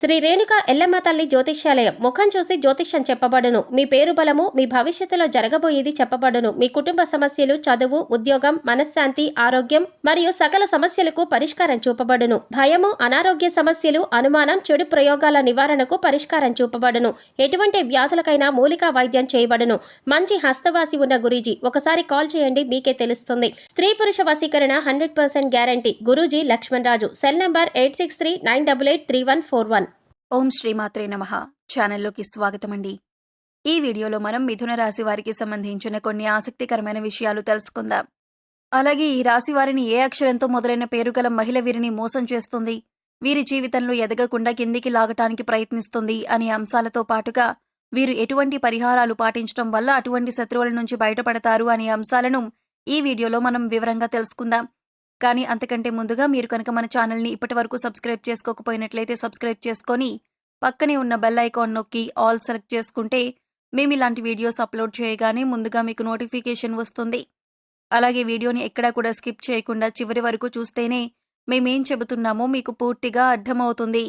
శ్రీ రేణుక ఎల్లమ్మ తల్లి జ్యోతిష్యాలయం. ముఖం చూసి జ్యోతిష్యం చెప్పబడును. మీ పేరు బలము, మీ భవిష్యత్తులో జరగబోయేది చెప్పబడును. మీ కుటుంబ సమస్యలు, చదువు, ఉద్యోగం, మనశ్శాంతి, ఆరోగ్యం మరియు సకల సమస్యలకు పరిష్కారం చూపబడును. భయము, అనారోగ్య సమస్యలు, అనుమానం, చెడు ప్రయోగాల నివారణకు పరిష్కారం చూపబడును. ఎటువంటి వ్యాధులకైనా మూలికా వైద్యం చేయబడును. మంచి హస్తవాసి ఉన్న గురూజీ. ఒకసారి కాల్ చేయండి, మీకే తెలుస్తుంది. స్త్రీ పురుష వశీకరణ 100% గ్యారంటీ. గురూజీ లక్ష్మణ్ రాజు. Cell number 8639883141. ఓం శ్రీమాత్రే నమః. ఛానల్లోకి స్వాగతమండి. ఈ వీడియోలో మనం మిథున రాశి వారికి సంబంధించిన కొన్ని ఆసక్తికరమైన విషయాలు తెలుసుకుందాం. అలాగే ఈ రాశి వారిని ఏ అక్షరంతో మొదలైన పేరు గల మహిళ వీరిని మోసం చేస్తుంది, వీరి జీవితంలో ఎదగకుండా కిందికి లాగటానికి ప్రయత్నిస్తుంది అనే అంశాలతో పాటుగా వీరు ఎటువంటి పరిహారాలు పాటించడం వల్ల అటువంటి శత్రువుల నుంచి బయటపడతారు అనే అంశాలను ఈ వీడియోలో మనం వివరంగా తెలుసుకుందాం. కానీ అంతకంటే ముందుగా మీరు కనుక మన ఛానల్ని ఇప్పటివరకు సబ్స్క్రైబ్ చేసుకోకపోయినట్లయితే సబ్స్క్రైబ్ చేసుకొని పక్కనే ఉన్న బెల్ ఐకాన్ నొక్కి ఆల్ సెలెక్ట్ చేసుకుంటే మేము ఇలాంటి వీడియోస్ అప్లోడ్ చేయగానే ముందుగా మీకు నోటిఫికేషన్ వస్తుంది. అలాగే వీడియోని ఎక్కడా కూడా స్కిప్ చేయకుండా చివరి వరకు చూస్తేనే మేమేం చెబుతున్నామో మీకు పూర్తిగా అర్థమవుతుంది.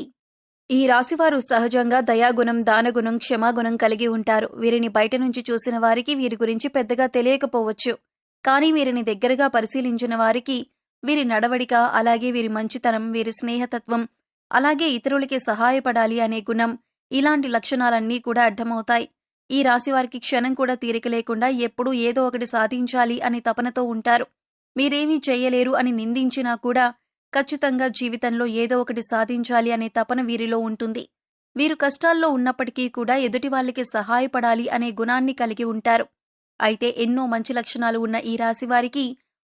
ఈ రాశివారు సహజంగా దయాగుణం, దానగుణం, క్షమాగుణం కలిగి ఉంటారు. వీరిని బయట నుంచి చూసిన వారికి వీరి గురించి పెద్దగా తెలియకపోవచ్చు. కానీ వీరిని దగ్గరగా పరిశీలించిన వారికి వీరి నడవడిక, అలాగే వీరి మంచితనం, వీరి స్నేహతత్వం, అలాగే ఇతరులకి సహాయపడాలి అనే గుణం, ఇలాంటి లక్షణాలన్నీ కూడా అర్థమవుతాయి. ఈ రాశివారికి క్షణం కూడా తీరిక లేకుండా ఎప్పుడూ ఏదో ఒకటి సాధించాలి అని తపనతో ఉంటారు. మీరేమీ చేయలేరు అని నిందించినా కూడా ఖచ్చితంగా జీవితంలో ఏదో ఒకటి సాధించాలి అనే తపన వీరిలో ఉంటుంది. వీరు కష్టాల్లో ఉన్నప్పటికీ కూడా ఎదుటి వాళ్ళకి సహాయపడాలి అనే గుణాన్ని కలిగి ఉంటారు. అయితే ఎన్నో మంచి లక్షణాలు ఉన్న ఈ రాశివారికి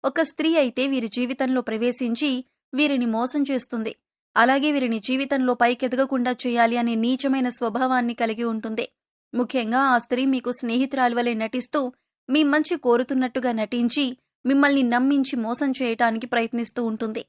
ఒక స్త్రీ అయితే వీరి జీవితంలో ప్రవేశించి వీరిని మోసం చేస్తుంది. అలాగే వీరిని జీవితంలో పైకెదగకుండా చేయాలి అనే నీచమైన స్వభావాన్ని కలిగి ఉంటుంది. ముఖ్యంగా ఆ స్త్రీ మీకు స్నేహితురాలి వలె నటిస్తూ మీ మంచి కోరుతున్నట్టుగా నటించి మిమ్మల్ని నమ్మించి మోసం చేయటానికి ప్రయత్నిస్తూ ఉంటుంది.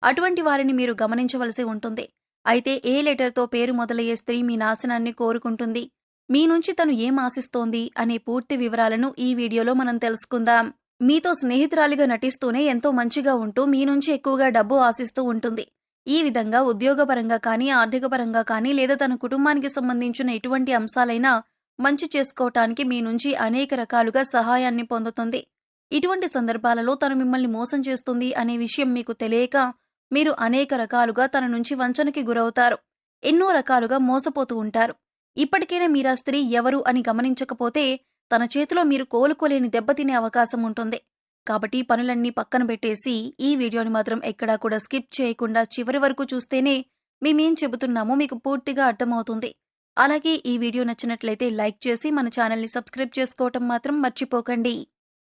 అటువంటి వారిని మీరు గమనించవలసి ఉంటుంది. అయితే ఏ లెటర్తో పేరు మొదలయ్యే స్త్రీ మీ నాశనాన్ని కోరుకుంటుంది, మీ నుంచి తను ఏం ఆశిస్తోంది అనే పూర్తి వివరాలను ఈ వీడియోలో మనం తెలుసుకుందాం. మీతో స్నేహితురాలిగా నటిస్తూనే ఎంతో మంచిగా ఉంటూ మీ నుంచి ఎక్కువగా డబ్బు ఆశిస్తూ ఉంటుంది. ఈ విధంగా ఉద్యోగపరంగా కానీ, ఆర్థికపరంగా కానీ, లేదా తన కుటుంబానికి సంబంధించిన ఎటువంటి అంశాలైనా మంచి చేసుకోవటానికి మీ నుంచి అనేక రకాలుగా సహాయాన్ని పొందుతుంది. ఇటువంటి సందర్భాలలో తను మిమ్మల్ని మోసం చేస్తుంది అనే విషయం మీకు తెలియక మీరు అనేక రకాలుగా తన నుంచి వంచనకి గురవుతారు. ఎన్నో రకాలుగా మోసపోతూ ఉంటారు. ఇప్పటికైనా మీరా స్త్రీ ఎవరు అని గమనించకపోతే తన చేతిలో మీరు కోలుకోలేని దెబ్బతినే అవకాశం ఉంటుంది. కాబట్టి పనులన్నీ పక్కన పెట్టేసి ఈ వీడియోని మాత్రం ఎక్కడా కూడా స్కిప్ చేయకుండా చివరి వరకు చూస్తేనే మేమేం చెబుతున్నామో మీకు పూర్తిగా అర్థమవుతుంది. అలాగే ఈ వీడియో నచ్చినట్లయితే లైక్ చేసి మన ఛానల్ని సబ్స్క్రైబ్ చేసుకోవటం మాత్రం మర్చిపోకండి.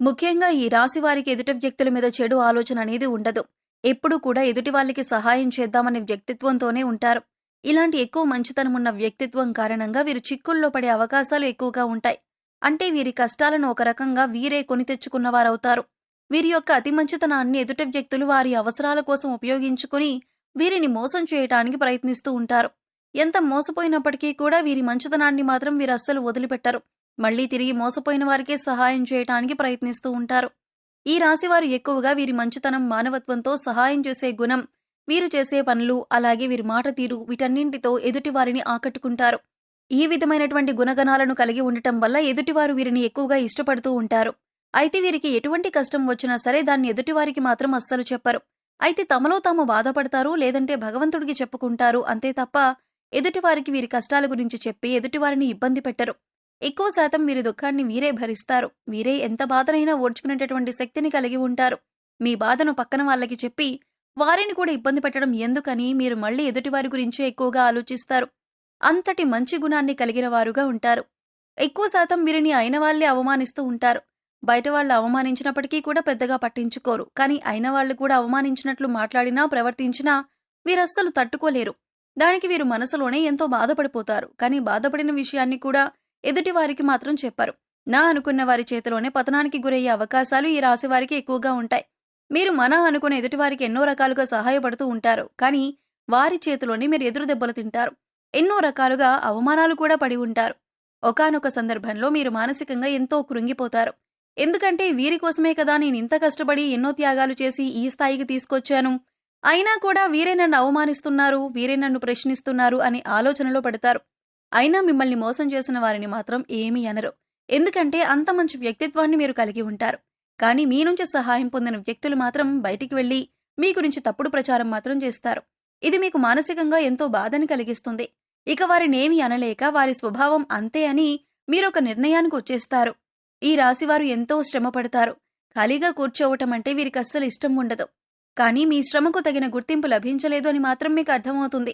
ముఖ్యంగా ఈ రాశి వారికి ఎదుటి వ్యక్తుల మీద చెడు ఆలోచన అనేది ఉండదు. ఎప్పుడూ కూడా ఎదుటి వాళ్ళకి సహాయం చేద్దామనే వ్యక్తిత్వంతోనే ఉంటారు. ఇలాంటి ఎక్కువ మంచితనం ఉన్న వ్యక్తిత్వం కారణంగా వీరు చిక్కుల్లో పడే అవకాశాలు ఎక్కువగా ఉంటాయి. అంటే వీరి కష్టాలను ఒక రకంగా వీరే కొని తెచ్చుకున్నవారవుతారు. వీరి యొక్క అతి మంచితనాన్ని ఎదుటి వ్యక్తులు వారి అవసరాల కోసం ఉపయోగించుకుని వీరిని మోసం చేయటానికి ప్రయత్నిస్తూ ఉంటారు. ఎంత మోసపోయినప్పటికీ కూడా వీరి మంచితనాన్ని మాత్రం వీరు అస్సలు వదిలిపెట్టరు. మళ్లీ తిరిగి మోసపోయిన వారికే సహాయం చేయటానికి ప్రయత్నిస్తూ ఉంటారు. ఈ రాశివారు ఎక్కువగా వీరి మంచితనం, మానవత్వంతో సహాయం చేసే గుణం, వీరు చేసే పనులు, అలాగే వీరి మాట తీరు, వీటన్నింటితో ఎదుటి వారిని ఆకట్టుకుంటారు. ఈ విధమైనటువంటి గుణగణాలను కలిగి ఉండటం వల్ల ఎదుటివారు వీరిని ఎక్కువగా ఇష్టపడుతూ ఉంటారు. అయితే వీరికి ఎటువంటి కష్టం వచ్చినా సరే దాన్ని ఎదుటివారికి మాత్రం అస్సలు చెప్పరు. అయితే తమలో తాము బాధపడతారు, లేదంటే భగవంతుడికి చెప్పుకుంటారు అంతే తప్ప ఎదుటివారికి వీరి కష్టాల గురించి చెప్పి ఎదుటివారిని ఇబ్బంది పెట్టరు. ఎక్కువ శాతం వీరి దుఃఖాన్ని వీరే భరిస్తారు. వీరే ఎంత బాధనైనా ఓర్చుకునేటటువంటి శక్తిని కలిగి ఉంటారు. మీ బాధను పక్కన వాళ్ళకి చెప్పి వారిని కూడా ఇబ్బంది పెట్టడం ఎందుకని మీరు మళ్లీ ఎదుటివారి గురించే ఎక్కువగా ఆలోచిస్తారు. అంతటి మంచి గుణాన్ని కలిగిన వారుగా ఉంటారు. ఎక్కువ శాతం వీరిని అయిన వాళ్లే అవమానిస్తూ ఉంటారు. బయట వాళ్ళు అవమానించినప్పటికీ కూడా పెద్దగా పట్టించుకోరు. కానీ అయిన వాళ్ళు కూడా అవమానించినట్లు మాట్లాడినా, ప్రవర్తించినా వీరస్సలు తట్టుకోలేరు. దానికి వీరు మనసులోనే ఎంతో బాధపడిపోతారు. కానీ బాధపడిన విషయాన్ని కూడా ఎదుటి వారికి మాత్రం చెప్పరు. నా అనుకున్న వారి చేతిలోనే పతనానికి గురయ్యే అవకాశాలు ఈ రాశి వారికి ఎక్కువగా ఉంటాయి. మీరు మన అనుకున్న ఎదుటివారికి ఎన్నో రకాలుగా సహాయపడుతూ ఉంటారు. కానీ వారి చేతిలోనే మీరు ఎదురు దెబ్బలు తింటారు. ఎన్నో రకాలుగా అవమానాలు కూడా పడి ఉంటారు. ఒకానొక సందర్భంలో మీరు మానసికంగా ఎంతో కృంగిపోతారు. ఎందుకంటే వీరి కోసమే కదా నేనింత కష్టపడి ఎన్నో త్యాగాలు చేసి ఈ స్థాయికి తీసుకొచ్చాను. అయినా కూడా వీరే నన్ను అవమానిస్తున్నారు, వీరే నన్ను ప్రశ్నిస్తున్నారు అని ఆలోచనలో పడతారు. అయినా మిమ్మల్ని మోసం చేసిన వారిని మాత్రం ఏమీ అనరు. ఎందుకంటే అంత మంచి వ్యక్తిత్వాన్ని మీరు కలిగి ఉంటారు. కానీ మీ నుంచి సహాయం పొందిన వ్యక్తులు మాత్రం బయటికి వెళ్లి మీ గురించి తప్పుడు ప్రచారం మాత్రం చేస్తారు. ఇది మీకు మానసికంగా ఎంతో బాధని కలిగిస్తుంది. ఇక వారినేమీ అనలేక వారి స్వభావం అంతే అని మీరొక నిర్ణయానికి వచ్చేస్తారు. ఈ రాశివారు ఎంతో శ్రమ పడతారు. ఖాళీగా కూర్చోవటం అంటే వీరికి అస్సలు ఇష్టం ఉండదు. కానీ మీ శ్రమకు తగిన గుర్తింపు లభించలేదు అని మాత్రం మీకు అర్థమవుతుంది.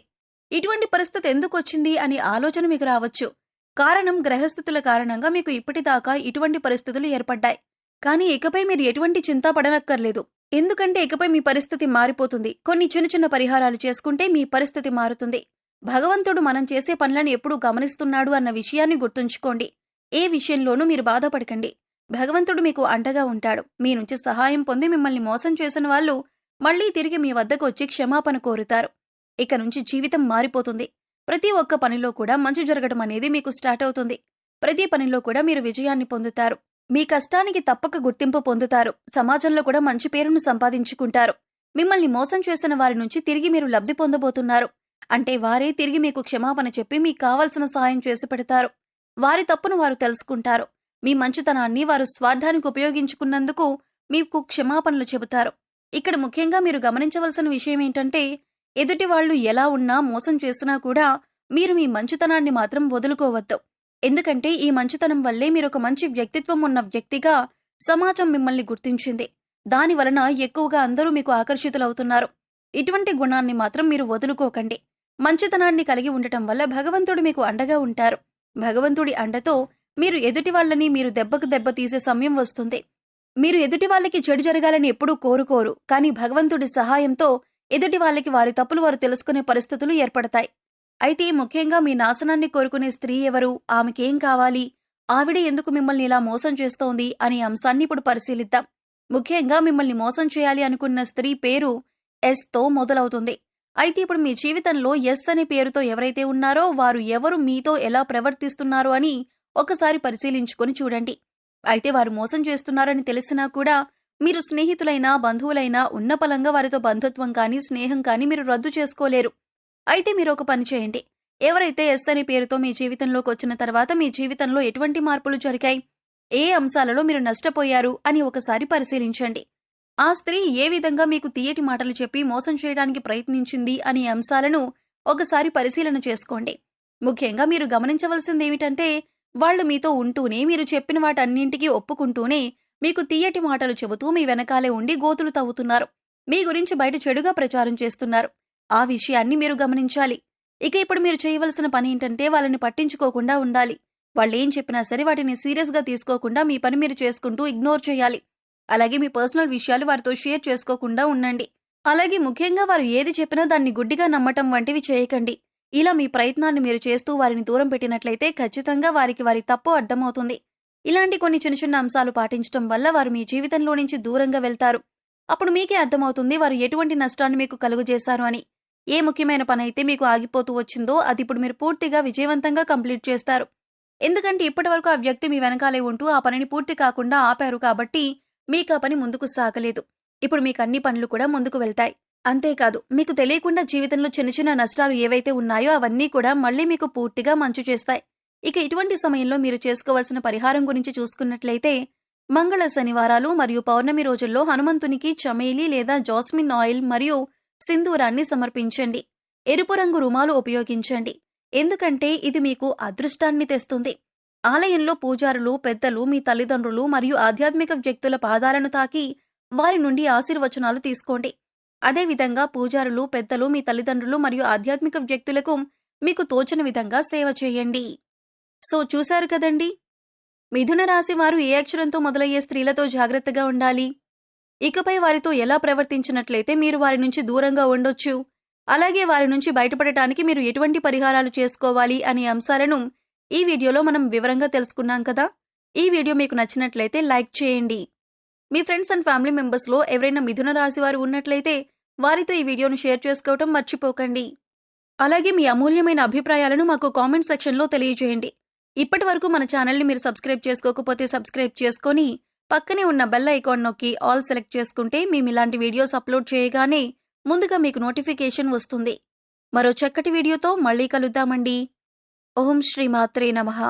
ఇటువంటి పరిస్థితి ఎందుకొచ్చింది అని ఆలోచన మీకు రావచ్చు. కారణం గ్రహస్థితుల కారణంగా మీకు ఇప్పటిదాకా ఇటువంటి పరిస్థితులు ఏర్పడ్డాయి. కానీ ఇకపై మీరు ఎటువంటి చింత పడనక్కర్లేదు. ఎందుకంటే ఇకపై మీ పరిస్థితి మారిపోతుంది. కొన్ని చిన్న చిన్న పరిహారాలు చేసుకుంటే మీ పరిస్థితి మారుతుంది. భగవంతుడు మనం చేసే పనులను ఎప్పుడూ గమనిస్తున్నాడు అన్న విషయాన్ని గుర్తుంచుకోండి. ఏ విషయంలోనూ మీరు బాధపడకండి. భగవంతుడు మీకు అండగా ఉంటాడు. మీ నుంచి సహాయం పొంది మిమ్మల్ని మోసం చేసిన వాళ్ళు మళ్లీ తిరిగి మీ వద్దకు వచ్చి క్షమాపణ కోరుతారు. ఇక నుంచి జీవితం మారిపోతుంది. ప్రతి ఒక్క పనిలో కూడా మంచి జరగడం అనేది మీకు స్టార్ట్ అవుతుంది. ప్రతి పనిలో కూడా మీరు విజయాన్ని పొందుతారు. మీ కష్టానికి తప్పక గుర్తింపు పొందుతారు. సమాజంలో కూడా మంచి పేరును సంపాదించుకుంటారు. మిమ్మల్ని మోసం చేసిన వారి నుంచి తిరిగి మీరు లబ్ధి పొందబోతున్నారు. అంటే వారే తిరిగి మీకు క్షమాపణ చెప్పి మీకు కావలసిన సాయం చేసి పెడతారు. వారి తప్పును వారు తెలుసుకుంటారు. మీ మంచితనాన్ని వారు స్వార్థానికి ఉపయోగించుకున్నందుకు మీకు క్షమాపణలు చెబుతారు. ఇక్కడ ముఖ్యంగా మీరు గమనించవలసిన విషయం ఏంటంటే, ఎదుటి వాళ్ళు ఎలా ఉన్నా మోసం చేసినా కూడా మీరు మీ మంచితనాన్ని మాత్రం వదులుకోవద్దు. ఎందుకంటే ఈ మంచితనం వల్లే మీరొక మంచి వ్యక్తిత్వం ఉన్న వ్యక్తిగా సమాజం మిమ్మల్ని గుర్తించింది. దాని వలన ఎక్కువగా అందరూ మీకు ఆకర్షితులవుతున్నారు. ఇటువంటి గుణాన్ని మాత్రం మీరు వదులుకోకండి. మంచితనాన్ని కలిగి ఉండటం వల్ల భగవంతుడు మీకు అండగా ఉంటారు. భగవంతుడి అండతో మీరు ఎదుటి వాళ్ళని మీరు దెబ్బకు దెబ్బ తీసే సమయం వస్తుంది. మీరు ఎదుటి వాళ్ళకి చెడు జరగాలని ఎప్పుడూ కోరుకోరు. కానీ భగవంతుడి సహాయంతో ఎదుటి వాళ్ళకి వారి తప్పులు వారు తెలుసుకునే పరిస్థితులు ఏర్పడతాయి. అయితే ముఖ్యంగా మీ నాశనాన్ని కోరుకునే స్త్రీ ఎవరు, ఆమెకేం కావాలి, ఆవిడ ఎందుకు మిమ్మల్ని ఇలా మోసం చేస్తోంది అనే అంశాన్ని ఇప్పుడు పరిశీలిద్దాం. ముఖ్యంగా మిమ్మల్ని మోసం చేయాలి అనుకున్న స్త్రీ పేరు ఎస్తో మొదలవుతుంది. అయితే ఇప్పుడు మీ జీవితంలో ఎస్ అనే పేరుతో ఎవరైతే ఉన్నారో వారు ఎవరు, మీతో ఎలా ప్రవర్తిస్తున్నారో అని ఒకసారి పరిశీలించుకొని చూడండి. అయితే వారు మోసం చేస్తున్నారని తెలిసినా కూడా మీరు స్నేహితులైనా బంధువులైనా ఉన్న పలంగా వారితో బంధుత్వం కానీ స్నేహం కానీ మీరు రద్దు చేసుకోలేరు. అయితే మీరు ఒక పని చేయండి. ఎవరైతే ఎస్ అనే పేరుతో మీ జీవితంలోకి వచ్చిన తర్వాత మీ జీవితంలో ఎటువంటి మార్పులు జరిగాయి, ఏ అంశాలలో మీరు నష్టపోయారు అని ఒకసారి పరిశీలించండి. ఆ స్త్రీ ఏ విధంగా మీకు తీయటి మాటలు చెప్పి మోసం చేయడానికి ప్రయత్నించింది అనే అంశాలను ఒకసారి పరిశీలన చేసుకోండి. ముఖ్యంగా మీరు గమనించవలసింది ఏమిటంటే, వాళ్ళు మీతో ఉంటూనే మీరు చెప్పిన వాటన్నింటికీ ఒప్పుకుంటూనే మీకు తీయటి మాటలు చెబుతూ మీ వెనకాలే ఉండి గోతులు తవ్వుతున్నారు. మీ గురించి బయట చెడుగా ప్రచారం చేస్తున్నారు. ఆ విషయాన్ని మీరు గమనించాలి. ఇక ఇప్పుడు మీరు చేయవలసిన పని ఏంటంటే వాళ్ళని పట్టించుకోకుండా ఉండాలి. వాళ్ళేం చెప్పినా సరే వాటిని సీరియస్గా తీసుకోకుండా మీ పని మీరు చేసుకుంటూ ఇగ్నోర్ చేయాలి. అలాగే మీ పర్సనల్ విషయాలు వారితో షేర్ చేసుకోకుండా ఉండండి. అలాగే ముఖ్యంగా వారు ఏది చెప్పినా దాన్ని గుడ్డిగా నమ్మటం వంటివి చేయకండి. ఇలా మీ ప్రయత్నాన్ని మీరు చేస్తూ వారిని దూరం పెట్టినట్లయితే ఖచ్చితంగా వారికి వారి తప్పు అర్థమవుతుంది. ఇలాంటి కొన్ని చిన్న చిన్న అంశాలు పాటించడం వల్ల వారు మీ జీవితంలో నుంచి దూరంగా వెళ్తారు. అప్పుడు మీకే అర్థమవుతుంది వారు ఎటువంటి నష్టాన్ని మీకు కలుగజేశారు అని. ఏ ముఖ్యమైన పని అయితే మీకు ఆగిపోతూ వచ్చిందో అది ఇప్పుడు మీరు పూర్తిగా విజయవంతంగా కంప్లీట్ చేస్తారు. ఎందుకంటే ఇప్పటివరకు ఆ వ్యక్తి మీ వెనకాలే ఉంటూ ఆ పనిని పూర్తి కాకుండా ఆపారు కాబట్టి మీకు ఆ పని ముందుకు సాగలేదు. ఇప్పుడు మీకు అన్ని పనులు కూడా ముందుకు వెళ్తాయి. అంతేకాదు మీకు తెలియకుండా జీవితంలో చిన్న చిన్న నష్టాలు ఏవైతే ఉన్నాయో అవన్నీ కూడా మళ్ళీ మీకు పూర్తిగా మంచు చేస్తాయి. ఇక ఇటువంటి సమయంలో మీరు చేసుకోవాల్సిన పరిహారం గురించి చూసుకున్నట్లయితే, మంగళ శనివారాలు మరియు పౌర్ణమి రోజుల్లో హనుమంతునికి చమేలి లేదా జాస్మిన్ ఆయిల్ మరియు సింధూరాన్ని సమర్పించండి. ఎరుపు రంగు రుమాలు ఉపయోగించండి. ఎందుకంటే ఇది మీకు అదృష్టాన్ని తెస్తుంది. ఆలయంలో పూజారులు, పెద్దలు, మీ తల్లిదండ్రులు మరియు ఆధ్యాత్మిక వ్యక్తుల పాదాలను తాకి వారి నుండి ఆశీర్వచనాలు తీసుకోండి. అదేవిధంగా పూజారులు, పెద్దలు, మీ తల్లిదండ్రులు మరియు ఆధ్యాత్మిక వ్యక్తులకు మీకు తోచిన విధంగా సేవ చేయండి. సో చూశారు కదండి, మిథున రాశి వారు ఏ అక్షరంతో మొదలయ్యే స్త్రీలతో జాగ్రత్తగా ఉండాలి, ఇకపై వారితో ఎలా ప్రవర్తించినట్లయితే మీరు వారి నుంచి దూరంగా ఉండొచ్చు, అలాగే వారి నుంచి బయటపడటానికి మీరు ఎటువంటి పరిహారాలు చేసుకోవాలి అనే అంశాలను ఈ వీడియోలో మనం వివరంగా తెలుసుకున్నాం కదా. ఈ వీడియో మీకు నచ్చినట్లయితే లైక్ చేయండి. మీ ఫ్రెండ్స్ అండ్ ఫ్యామిలీ మెంబర్స్లో ఎవరైనా మిథున రాశి వారు ఉన్నట్లయితే వారితో ఈ వీడియోను షేర్ చేసుకోవటం మర్చిపోకండి. అలాగే మీ అమూల్యమైన అభిప్రాయాలను మాకు కామెంట్ సెక్షన్లో తెలియజేయండి. ఇప్పటి వరకు మన ఛానల్ని మీరు సబ్స్క్రైబ్ చేసుకోకపోతే సబ్స్క్రైబ్ చేసుకొని పక్కనే ఉన్న బెల్ ఐకాన్ నొక్కి ఆల్ సెలెక్ట్ చేసుకుంటే మేము ఇలాంటి వీడియోస్ అప్లోడ్ చేయగానే ముందుగా మీకు నోటిఫికేషన్ వస్తుంది. మరో చక్కటి వీడియోతో మళ్ళీ కలుద్దామండి. ఓం శ్రీ మాత్రే నమః.